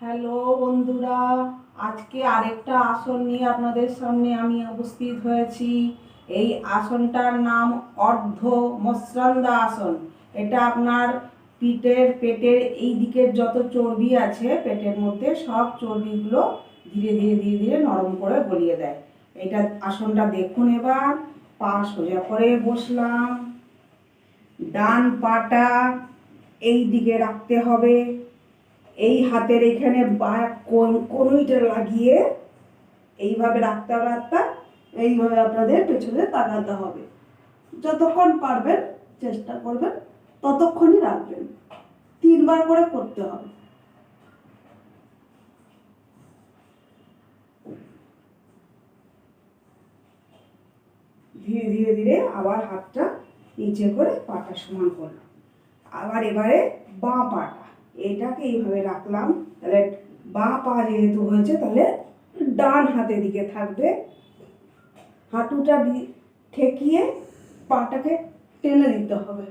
Hello বন্ধুরা, আজকে আরেকটা আসন নিয়ে আপনাদের সামনে আমি উপস্থিত হয়েছি। এই আসনটার নাম অর্ধ মশ্রান্দা আসন। এটা আপনার পেটের এই দিকের যত চর্বি আছে পেটের মধ্যে সব চর্বিগুলো ধীরে ধীরে ধীরে ধীরে নরম করে গলিয়ে দেয়। এটা আসনটা দেখুন। এবার পা সোজা করে বসলাম, ডান পাটা এই দিকে রাখতে হবে, এই হাতের এখানে কনুইটা লাগিয়ে এইভাবে রাখতে হবে। এইভাবে আপনাদের পেছনে তাকাতে হবে। যতক্ষণ পারবেন চেষ্টা করবেন ততক্ষণই রাখবেন। 3বার করে করতে হবে। ধীরে ধীরে ধীরে আবার হাতটা নিচে করে পাটা সমান করলাম। আবার এবারে বাঁ পাটা এটাকে এইভাবে রাখলাম। তাহলে বাঁ পা যেহেতু হয়েছে তাহলে ডান হাতের দিকে থাকবে। হাঁটুটা ঠেকিয়ে পাটাকে টেনে দিতে হবে।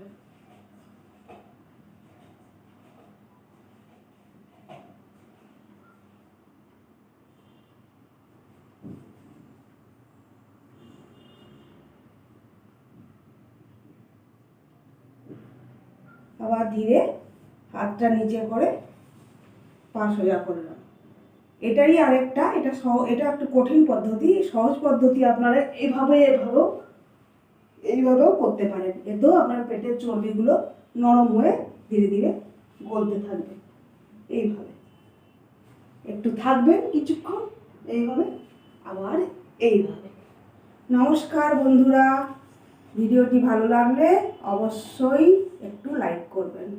আবার ধীরে হাতটা নিচে করে পা সোজা করলাম। এটারই আরেকটা, এটা একটু কঠিন পদ্ধতি। সহজ পদ্ধতি আপনারা এইভাবেও করতে পারেন। এতেও আপনার পেটের চর্বিগুলো নরম হয়ে ধীরে ধীরে গলতে থাকবে। এইভাবে একটু থাকবেন কিছুক্ষণ, এইভাবে আবার এইভাবে। নমস্কার বন্ধুরা, ভিডিওটি ভালো লাগলে অবশ্যই একটু লাইক করবেন।